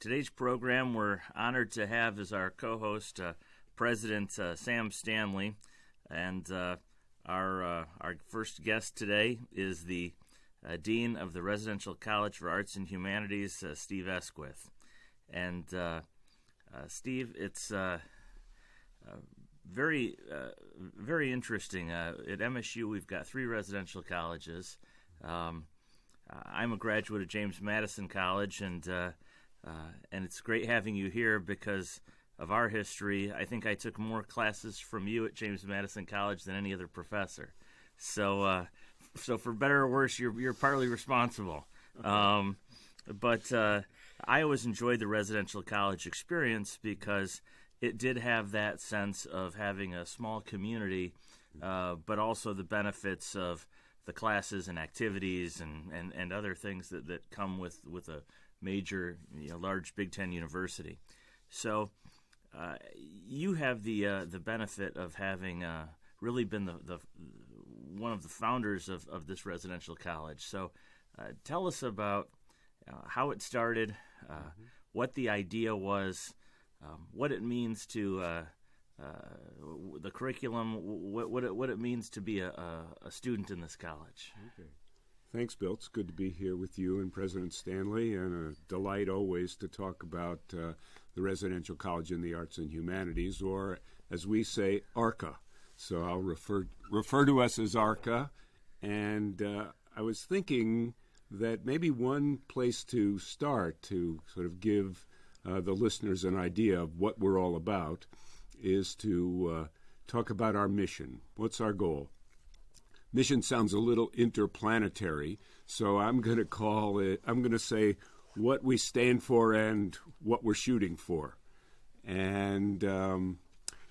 Today's program, we're honored to have as our co-host President Sam Stanley, and our first guest today is the Dean of the Residential College for Arts and Humanities, Steve Esquith. And Steve, it's very interesting. At MSU, we've got 3 residential colleges. I'm a graduate of James Madison College, and it's great having you here because of our history. I think I took more classes from you at James Madison College than any other professor. So for better or worse, you're partly responsible. But I always enjoyed the residential college experience because it did have that sense of having a small community, but also the benefits of the classes and activities and other things that come with a major, large Big Ten university. So you have the benefit of having really been the one of the founders of this residential college. So tell us about how it started, what the idea was, what it means to the curriculum, what it means to be a student in this college. Okay. Thanks, Bill. It's good to be here with you and President Stanley, and a delight always to talk about the Residential College in the Arts and Humanities, or as we say, ARCA. So I'll refer to us as ARCA, and I was thinking that maybe one place to start to sort of give the listeners an idea of what we're all about is to talk about our mission. What's our goal? Mission sounds a little interplanetary, so I'm going to say what we stand for and what we're shooting for. And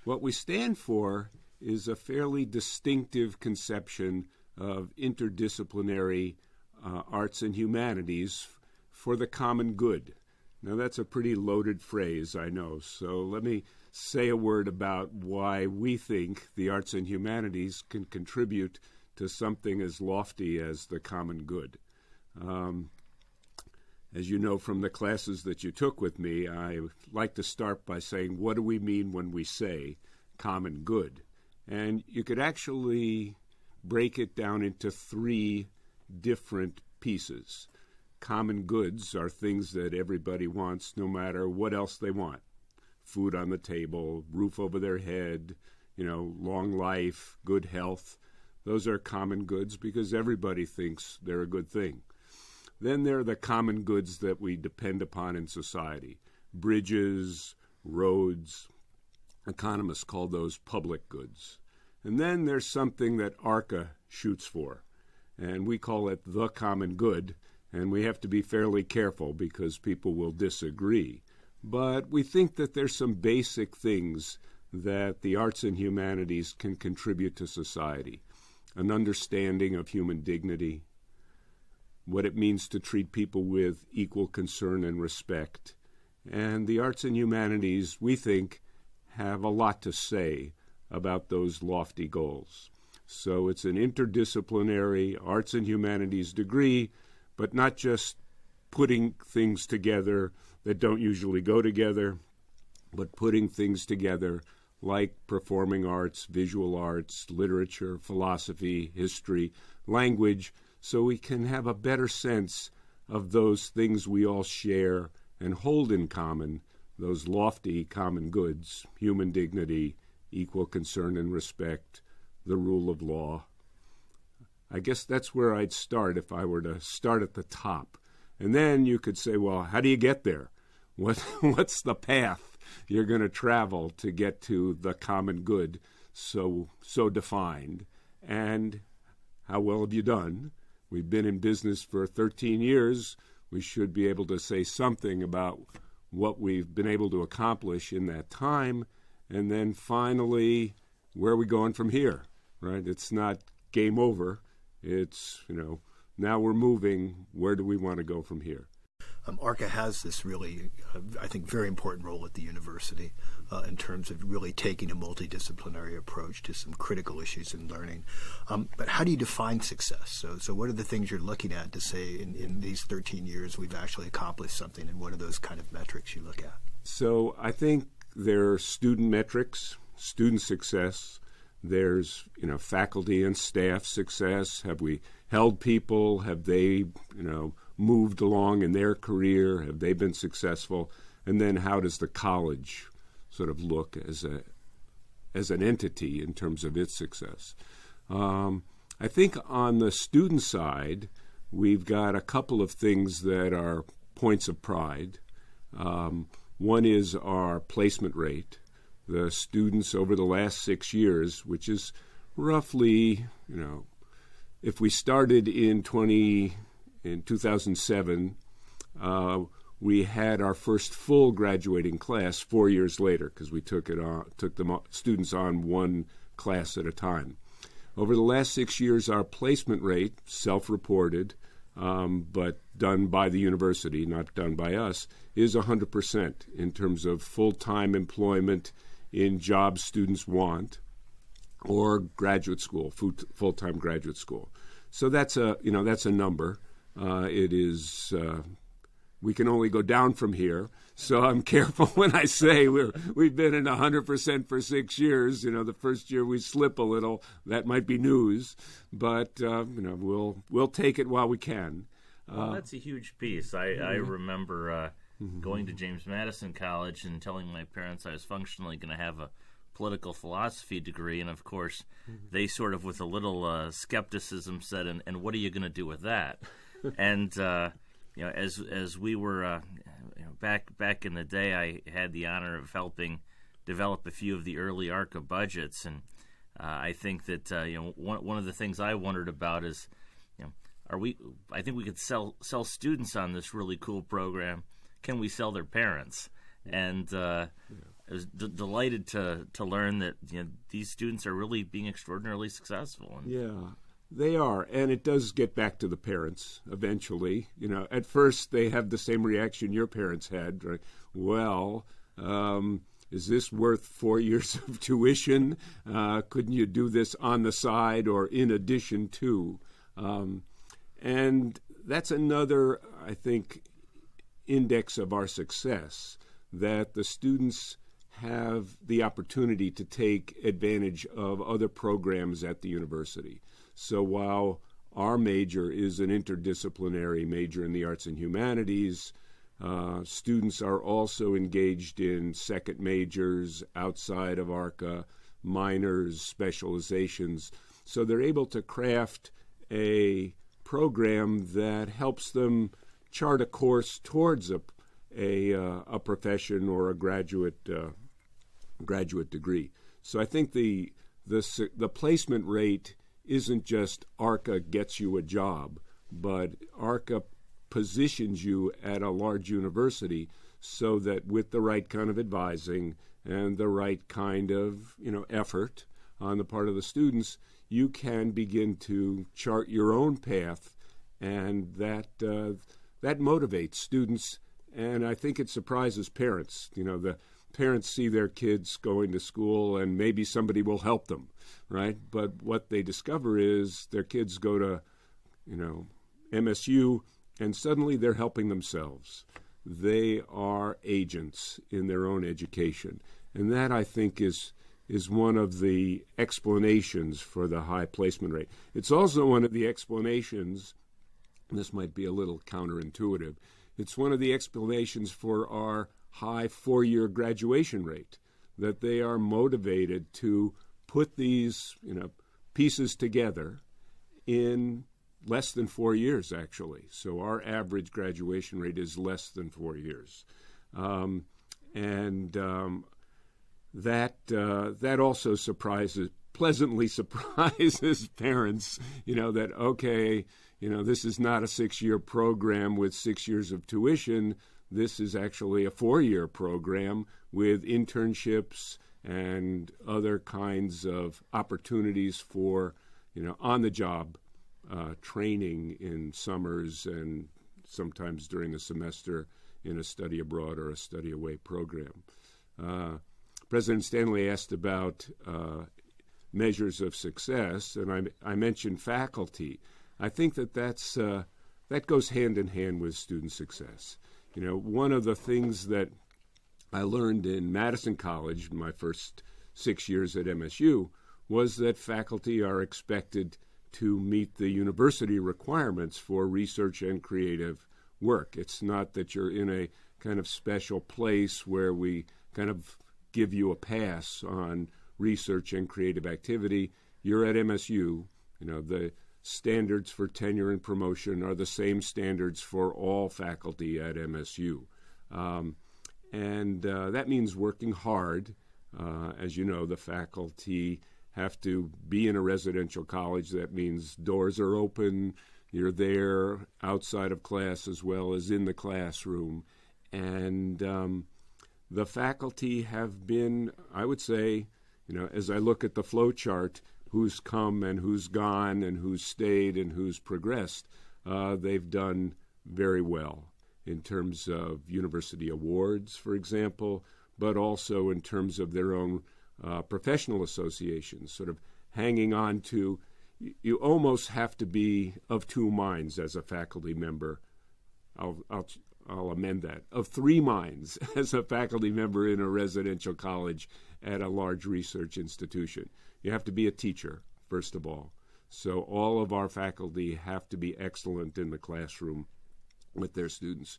what we stand for is a fairly distinctive conception of interdisciplinary arts and humanities for the common good. Now, that's a pretty loaded phrase, I know, so let me say a word about why we think the arts and humanities can contribute to something as lofty as the common good. As you know from the classes that you took with me, I like to start by saying, what do we mean when we say common good? And you could actually break it down into 3 different pieces. Common goods are things that everybody wants no matter what else they want. Food on the table, roof over their head, long life, good health. Those are common goods because everybody thinks they're a good thing. Then there are the common goods that we depend upon in society. Bridges, roads. Economists call those public goods. And then there's something that ARCA shoots for, and we call it the common good, and we have to be fairly careful because people will disagree. But we think that there's some basic things that the arts and humanities can contribute to society. An understanding of human dignity, what it means to treat people with equal concern and respect. And the arts and humanities, we think, have a lot to say about those lofty goals. So it's an interdisciplinary arts and humanities degree, but not just putting things together that don't usually go together, but putting things together like performing arts, visual arts, literature, philosophy, history, language, so we can have a better sense of those things we all share and hold in common, those lofty common goods, human dignity, equal concern and respect, the rule of law. I guess that's where I'd start if I were to start at the top. And then you could say, well, how do you get there? What's the path you're going to travel to get to the common good so defined? And how well have you done? We've been in business for 13 years. We should be able to say something about what we've been able to accomplish in that time. And then finally, where are we going from here, right? It's not game over. It's, now we're moving. Where do we want to go from here? ARCA has this really, I think, very important role at the university in terms of really taking a multidisciplinary approach to some critical issues in learning. But how do you define success? So what are the things you're looking at to say in these 13 years we've actually accomplished something, and what are those kind of metrics you look at? So I think there are student metrics, student success. There's, faculty and staff success. Have we held people? Have they, moved along in their career? Have they been successful? And then how does the college sort of look as an entity in terms of its success? I think on the student side, we've got a couple of things that are points of pride. One is our placement rate. The students over the last 6 years, which is roughly, if we started in 2007, we had our first full graduating class 4 years later because we took the students on one class at a time. Over the last 6 years, our placement rate, self-reported, but done by the university, not done by us, is 100% in terms of full-time employment in jobs students want, or graduate school, full-time graduate school. So that's a number. It is we can only go down from here. So I'm careful when I say we've been in 100% for 6 years. The first year we slip a little, that might be news, but we'll take it while we can. Well, that's a huge piece. I remember going to James Madison College and telling my parents I was functionally going to have a political philosophy degree, and of course they sort of with a little skepticism said, and what are you going to do with that? And as we were back in the day, I had the honor of helping develop a few of the early ARCA budgets, and I think that one of the things I wondered about is, I think we could sell students on this really cool program. Can we sell their parents? And I was delighted to learn that these students are really being extraordinarily successful. Yeah, they are, and it does get back to the parents eventually. At first they have the same reaction your parents had, right? Well, is this worth 4 years of tuition? Couldn't you do this on the side or in addition to? And that's another, I think, index of our success, that the students have the opportunity to take advantage of other programs at the university. So while our major is an interdisciplinary major in the Arts and Humanities, students are also engaged in second majors outside of ARCA, minors, specializations. So they're able to craft a program that helps them chart a course towards a profession or a graduate degree. So I think the placement rate isn't just ARCA gets you a job, but ARCA positions you at a large university so that with the right kind of advising and the right kind of effort on the part of the students, you can begin to chart your own path, and that motivates students, and I think it surprises parents. The parents see their kids going to school and maybe somebody will help them, right? But what they discover is their kids go to, MSU, and suddenly they're helping themselves. They are agents in their own education. And that, I think, is one of the explanations for the high placement rate. It's also one of the explanations, and this might be a little counterintuitive, it's one of the explanations for our high 4-year graduation rate, that they are motivated to put these pieces together in less than 4 years, actually. So our average graduation rate is less than 4 years. That also pleasantly surprises parents, that, okay, this is not a 6-year program with 6 years of tuition. This is actually a 4-year program with internships and other kinds of opportunities for, on-the-job training in summers and sometimes during the semester in a study abroad or a study away program. President Stanley asked about measures of success, and I mentioned faculty. I think that goes hand in hand with student success. One of the things that I learned in Madison College, my first 6 years at MSU, was that faculty are expected to meet the university requirements for research and creative work. It's not that you're in a kind of special place where we kind of give you a pass on research and creative activity. You're at MSU. The standards for tenure and promotion are the same standards for all faculty at MSU. And that means working hard. As you know, the faculty have to be in a residential college. That means doors are open. You're there outside of class as well as in the classroom. And the faculty have been, I would say, as I look at the flow chart, who's come and who's gone and who's stayed and who's progressed, they've done very well in terms of university awards, for example, but also in terms of their own professional associations, sort of hanging on to. You almost have to be of two minds as a faculty member. I'll amend that. Of three minds as a faculty member in a residential college at a large research institution. You have to be a teacher, first of all. So all of our faculty have to be excellent in the classroom with their students.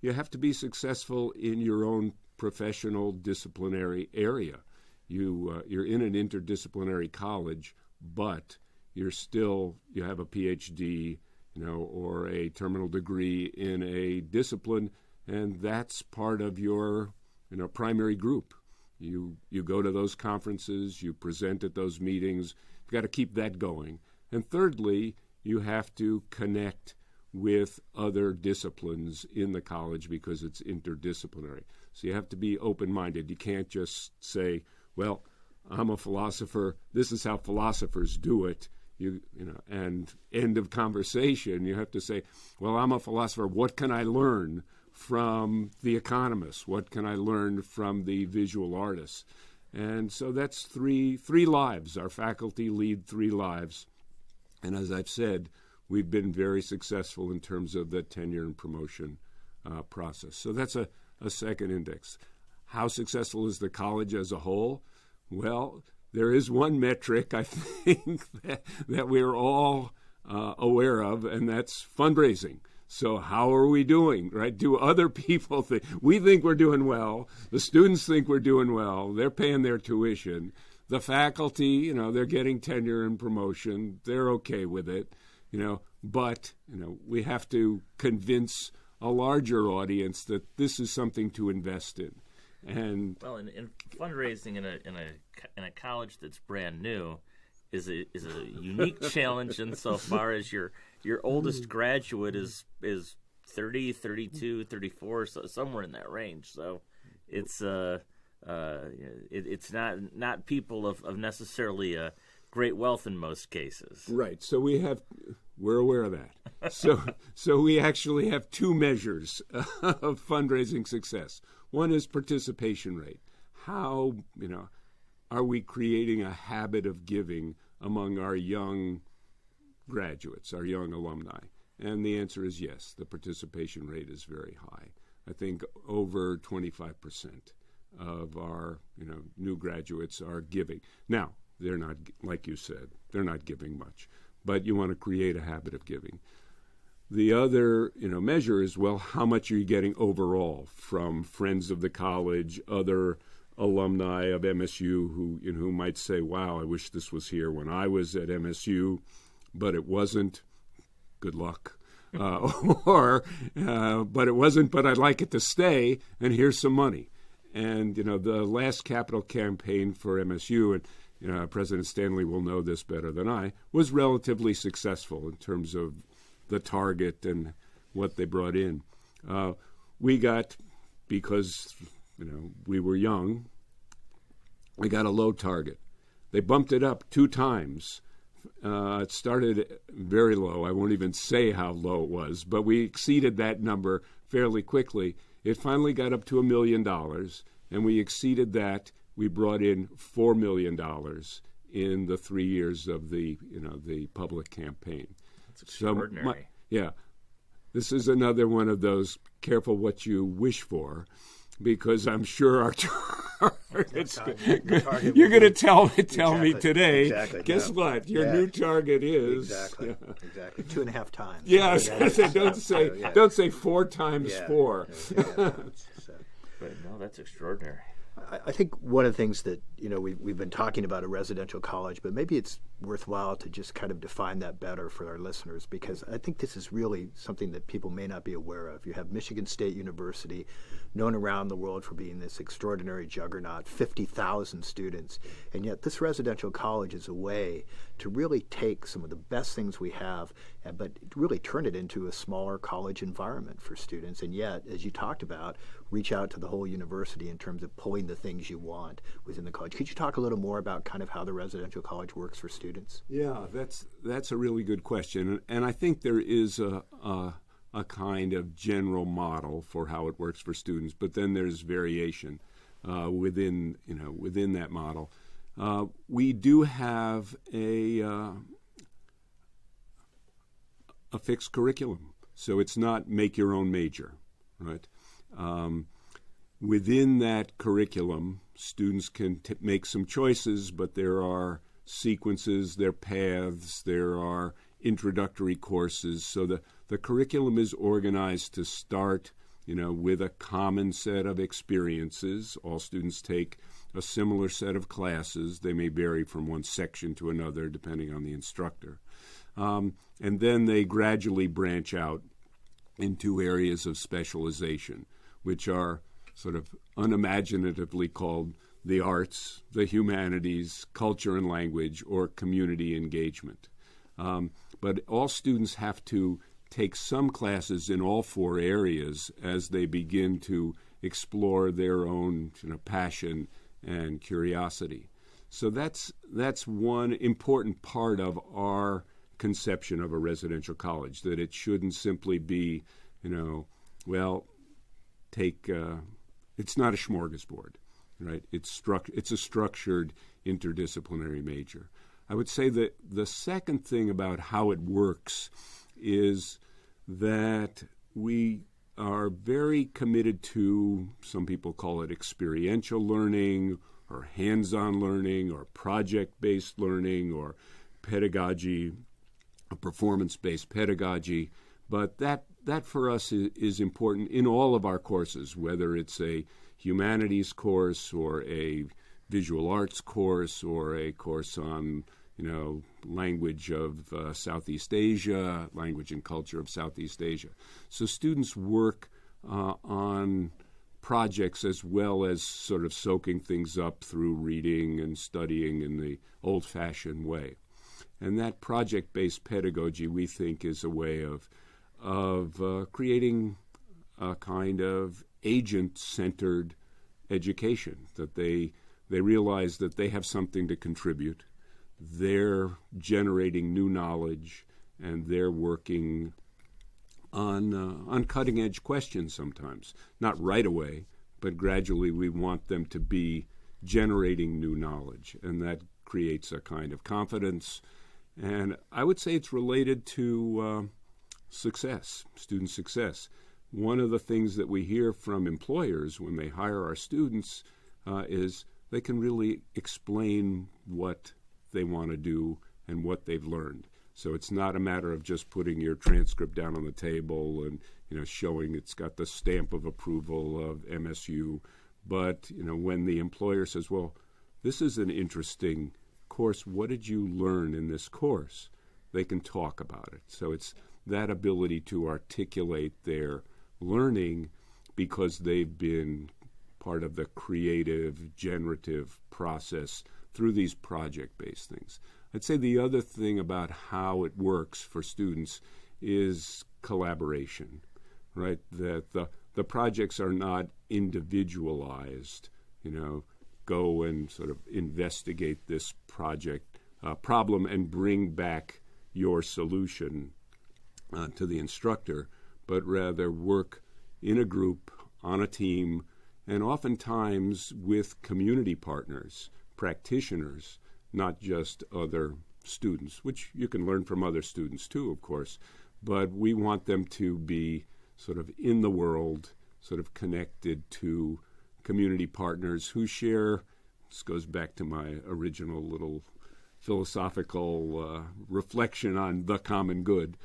You have to be successful in your own professional disciplinary area. You're in an interdisciplinary college, but you have a PhD, or a terminal degree in a discipline, and that's part of your, primary group. You go to those conferences, you present at those meetings. You've got to keep that going. And thirdly, you have to connect with other disciplines in the college because it's interdisciplinary. So you have to be open-minded. You can't just say, well, I'm a philosopher. This is how philosophers do it. And end of conversation. You have to say, well, I'm a philosopher. What can I learn from the economists? What can I learn from the visual artists? And so that's three lives. Our faculty lead 3 lives. And as I've said, we've been very successful in terms of the tenure and promotion process. So that's a second index. How successful is the college as a whole? Well, there is one metric, I think, that we're all aware of, and that's fundraising. So how are we doing, right? Do other people think? We think we're doing well. The students think we're doing well. They're paying their tuition. The faculty, they're getting tenure and promotion. They're okay with it, But, we have to convince a larger audience that this is something to invest in. And in fundraising in a college that's brand new is a unique challenge insofar as your oldest graduate is 30, 32, 34, so somewhere in that range. So it's not people of necessarily great wealth in most cases. Right. So we're aware of that. So we actually have 2 measures of fundraising success. One is participation rate. How, are we creating a habit of giving among our young graduates, our young alumni? And the answer is yes. The participation rate is very high. I think over 25% of our, new graduates are giving. Now, they're not, like you said, they're not giving much, but you want to create a habit of giving. The other, measure is, well, how much are you getting overall from friends of the college, other alumni of MSU who might say, wow, I wish this was here when I was at MSU, but it wasn't. Good luck. But it wasn't, but I'd like it to stay, and here's some money. And, the last capital campaign for MSU, and President Stanley will know this better than I, was relatively successful in terms of the target and what they brought in. We got, because, we were young, we got a low target. They bumped it up 2 times It started very low. I won't even say how low it was, but we exceeded that number fairly quickly. It finally got up to $1 million, and we exceeded that. We brought in $4 million in the 3 years of the public campaign. That's extraordinary. This is another one of those careful what you wish for, because I'm sure our target's you're going to tell me today. Exactly. Guess what? Your new target is exactly 2.5 times. Yeah, don't say 4 times 4. But no, that's extraordinary. I think one of the things that, we've been talking about a residential college, but maybe it's worthwhile to just kind of define that better for our listeners, because I think this is really something that people may not be aware of. You have Michigan State University, known around the world for being this extraordinary juggernaut, 50,000 students, and yet this residential college is a way to really take some of the best things we have, but really turn it into a smaller college environment for students, and yet, as you talked about, reach out to the whole university in terms of pulling the things you want within the college. Could you talk a little more about kind of how the residential college works for students? Yeah, that's a really good question, and I think there is a kind of general model for how it works for students, but then there's variation within that model. We do have a fixed curriculum, so it's not make your own major, right? Within that curriculum, students can make some choices, but there are sequences, there are paths, there are introductory courses. So the curriculum is organized to start, with a common set of experiences. All students take a similar set of classes. They may vary from one section to another depending on the instructor. And then they gradually branch out into areas of specialization, which are sort of unimaginatively called the arts, the humanities, culture and language, or community engagement. But all students have to take some classes in all 4 areas as they begin to explore their own passion and curiosity. So that's one important part of our conception of a residential college, that it shouldn't simply be, it's not a smorgasbord, right? It's a structured interdisciplinary major. I would say that the second thing about how it works is that we are very committed to, some people call it experiential learning or hands-on learning or project-based learning or pedagogy, performance-based pedagogy, but that for us is important in all of our courses, whether it's a humanities course or a visual arts course or a course on language of Southeast Asia, language and culture of Southeast Asia. So students work on projects as well as sort of soaking things up through reading and studying in the old-fashioned way. And that project-based pedagogy, we think, is a way of creating a kind of agent-centered education, that they realize that they have something to contribute. They're generating new knowledge, and they're working on cutting-edge questions sometimes. Not right away, but gradually we want them to be generating new knowledge, and that creates a kind of confidence. And I would say it's related to success, student success. One of the things that we hear from employers when they hire our students is they can really explain what they want to do and what they've learned. So it's not a matter of just putting your transcript down on the table and showing it's got the stamp of approval of MSU. But when the employer says, well, this is an interesting course, what did you learn in this course? They can talk about it. So it's that ability to articulate their learning because they've been part of the creative, generative process through these project-based things. I'd say the other thing about how it works for students is collaboration, right? That the projects are not individualized, go and sort of investigate this project problem and bring back your solution to the instructor, but rather work in a group, on a team, and oftentimes with community partners, practitioners, not just other students, which you can learn from other students too, of course, but we want them to be sort of in the world, sort of connected to community partners who share, this goes back to my original little philosophical reflection on the common good.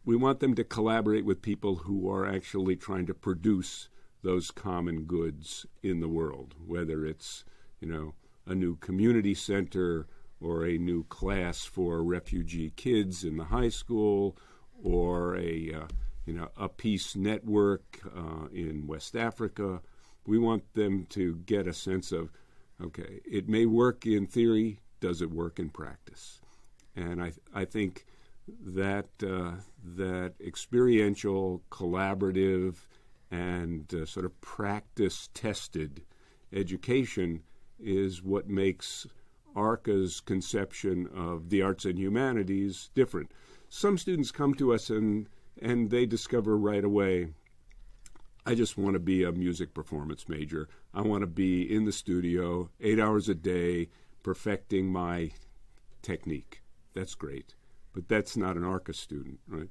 We want them to collaborate with people who are actually trying to produce those common goods in the world, whether it's, a new community center or a new class for refugee kids in the high school, or a peace network in West Africa. We want them to get a sense of, okay, it may work in theory, does it work in practice? And I think that that experiential, collaborative, and sort of practice-tested education is what makes ARCA's conception of the arts and humanities different. Some students come to us and they discover right away, I just want to be a music performance major. I want to be in the studio 8 hours a day perfecting my technique. That's great. But that's not an ARCA student, right?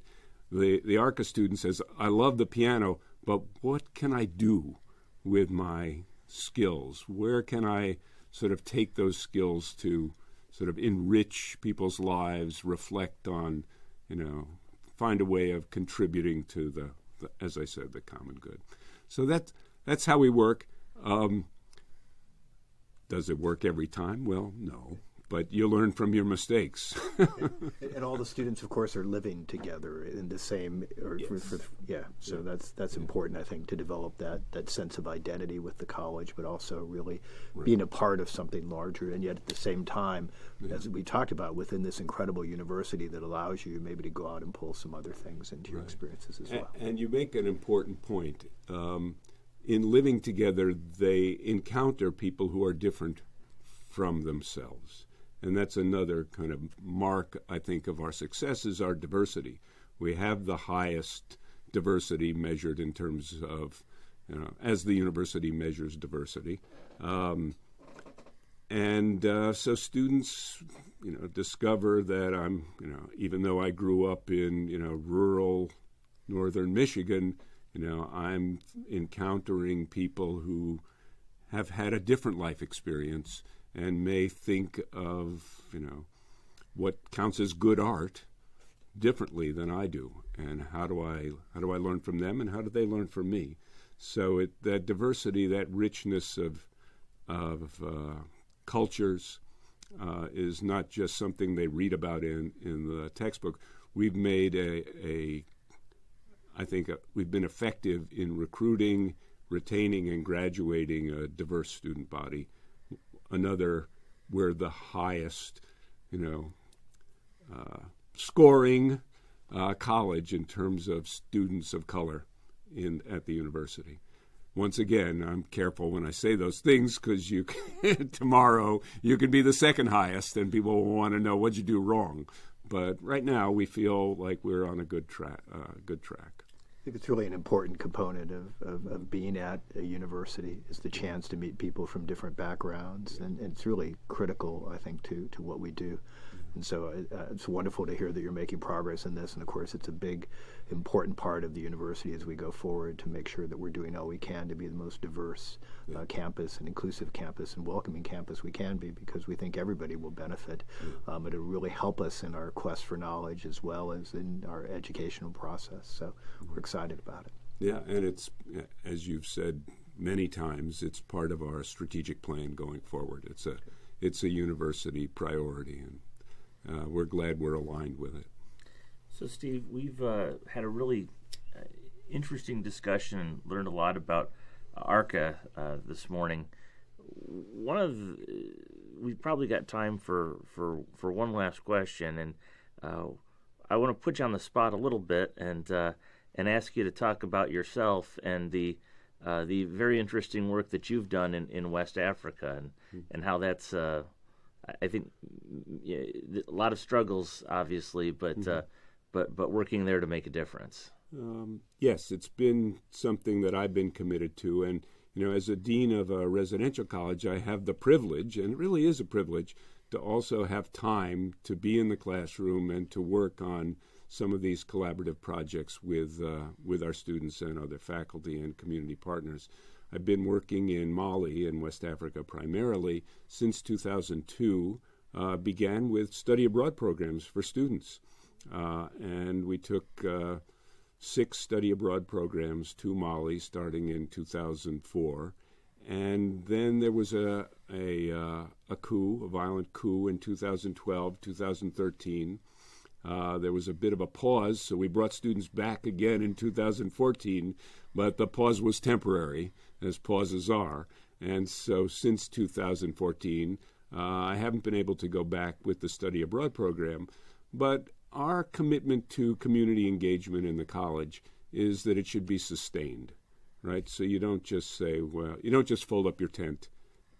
The ARCA student says, I love the piano, but what can I do with my skills? Where can I sort of take those skills to sort of enrich people's lives, reflect on, find a way of contributing to the as I said, the common good. So that's how we work. Does it work every time? Well, no. But you learn from your mistakes. And all the students, of course, are living together in the same. So that's important, I think, to develop that sense of identity with the college, but also really being a part of something larger. And yet, at the same time, as we talked about, within this incredible university that allows you maybe to go out and pull some other things into your experiences as well. And you make an important point. In living together, they encounter people who are different from themselves. And that's another kind of mark, I think, of our success is our diversity. We have the highest diversity measured in terms of, as the university measures diversity. So students, discover that I'm, even though I grew up in, rural northern Michigan, I'm encountering people who have had a different life experience and may think of, what counts as good art differently than I do, and how do I learn from them, and how do they learn from me? So that diversity, that richness of cultures, is not just something they read about in the textbook. We've made I think we've been effective in recruiting, retaining, and graduating a diverse student body. We're the highest, scoring college in terms of students of color at the university. Once again, I'm careful when I say those things because tomorrow you could be the second highest and people will want to know what'd you do wrong. But right now we feel like we're on a good track. I think it's really an important component of being at a university is the chance to meet people from different backgrounds, and it's really critical, I think, to what we do. And so it's wonderful to hear that you're making progress in this, and of course it's a big, important part of the university as we go forward to make sure that we're doing all we can to be the most diverse campus and inclusive campus and welcoming campus we can be, because we think everybody will benefit. It'll really help us in our quest for knowledge as well as in our educational process. So we're excited about it. Yeah, and it's, as you've said many times, it's part of our strategic plan going forward. It's a university priority, and we're glad we're aligned with it. So, Steve, we've had a really interesting discussion and learned a lot about ARCA this morning. We've probably got time for one last question, and I want to put you on the spot a little bit and ask you to talk about yourself and the very interesting work that you've done in West Africa and how that's I think a lot of struggles, obviously, but working there to make a difference. Yes, it's been something that I've been committed to, and as a dean of a residential college, I have the privilege, and it really is a privilege, to also have time to be in the classroom and to work on some of these collaborative projects with our students and other faculty and community partners. I've been working in Mali in West Africa primarily since 2002, began with study abroad programs for students. And we took 6 study abroad programs to Mali starting in 2004. And then there was a violent coup in 2012, 2013. There was a bit of a pause, so we brought students back again in 2014, but the pause was temporary, as pauses are. And so since 2014, I haven't been able to go back with the study abroad program, but our commitment to community engagement in the college is that it should be sustained, right? So you don't just say, well, you don't just fold up your tent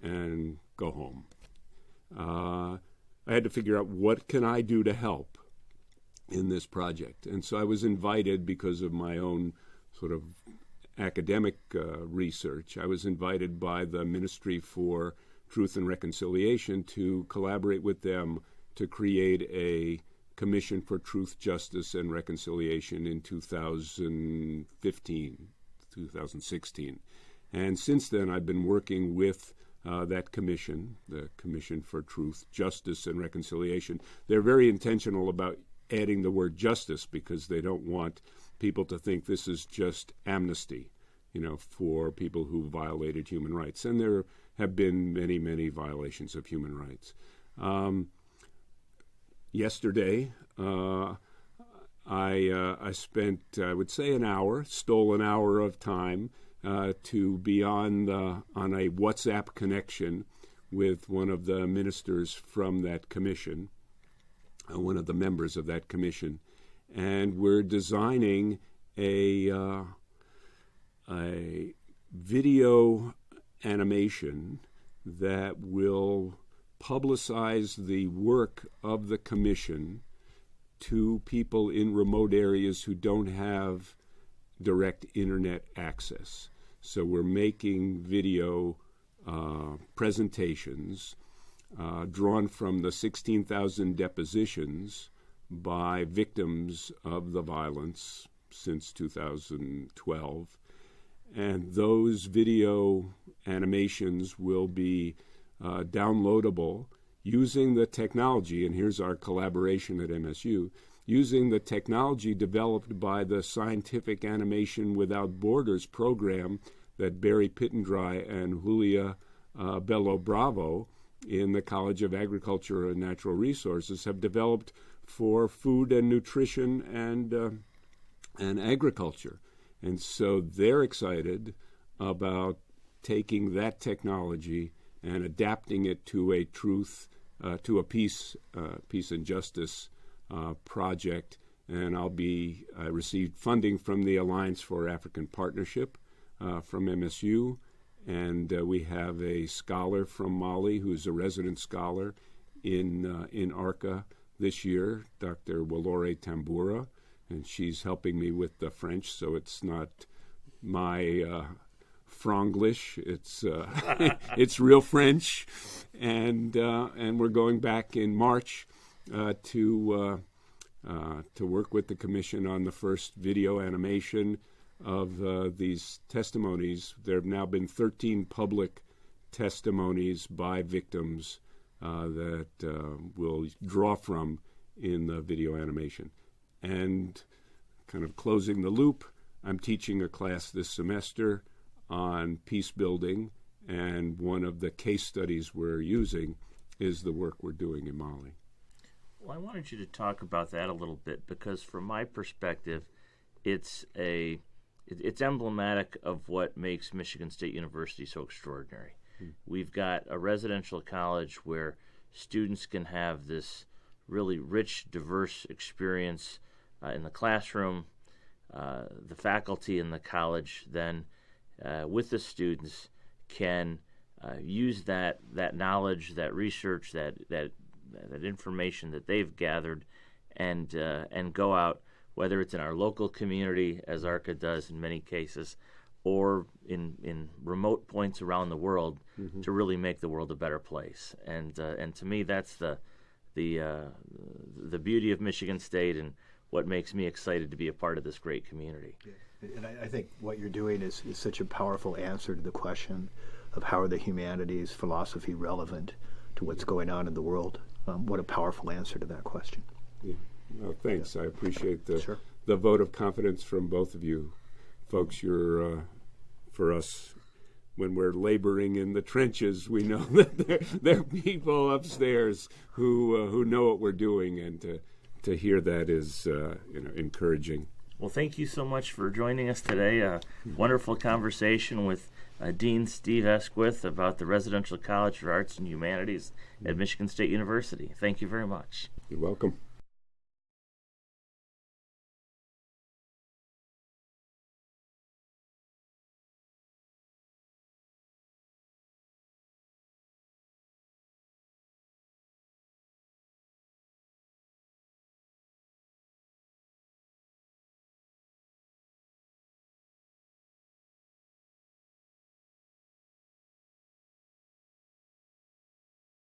and go home. I had to figure out, what can I do to help in this project? And so I was invited, because of my own sort of academic research, I was invited by the Ministry for Truth and Reconciliation to collaborate with them to create a Commission for Truth, Justice, and Reconciliation in 2016. And since then, I've been working with that commission, the Commission for Truth, Justice, and Reconciliation. They're very intentional about adding the word justice, because they don't want people to think this is just amnesty, for people who violated human rights. And there have been many, many violations of human rights. Yesterday, I spent, I would say, stole an hour of time to be on a WhatsApp connection with one of the ministers from that commission, one of the members of that commission, and we're designing a video animation that will publicize the work of the commission to people in remote areas who don't have direct internet access. So we're making video presentations drawn from the 16,000 depositions by victims of the violence since 2012. And those video animations will be downloadable using the technology, and here's our collaboration at MSU, using the technology developed by the Scientific Animation Without Borders program that Barry Pittendry and Julia Bello Bravo in the College of Agriculture and Natural Resources have developed for food and nutrition and agriculture. And so they're excited about taking that technology and adapting it to a truth, to a peace and justice project. And I received funding from the Alliance for African Partnership from MSU, and we have a scholar from Mali who's a resident scholar in RCAH this year, Dr. Walore Tambura, and she's helping me with the French, so it's not my Franglish, it's real French, and we're going back in March to work with the Commission on the first video animation of these testimonies. There have now been 13 public testimonies by victims that we'll draw from in the video animation. And kind of closing the loop, I'm teaching a class this semester on peace building, and one of the case studies we're using is the work we're doing in Mali. Well, I wanted you to talk about that a little bit, because from my perspective, it's emblematic of what makes Michigan State University so extraordinary. We've got a residential college where students can have this really rich, diverse experience in the classroom. The faculty in the college then, with the students, can use that knowledge, that research, that information that they've gathered, and go out, whether it's in our local community, as ARCA does in many cases, or in remote points around the world, to really make the world a better place. And to me, that's the beauty of Michigan State and what makes me excited to be a part of this great community. Yeah. And I think what you're doing is such a powerful answer to the question of how are the humanities, philosophy relevant to what's going on in the world. What a powerful answer to that question. Yeah. Well, thanks. Yeah. I appreciate the Sure. the vote of confidence from both of you folks. You're for us, when we're laboring in the trenches, we know that there are people upstairs who know what we're doing, and to hear that is encouraging. Well, thank you so much for joining us today. A wonderful conversation with Dean Steve Esquith about the Residential College for Arts and Humanities at Michigan State University. Thank you very much. You're welcome.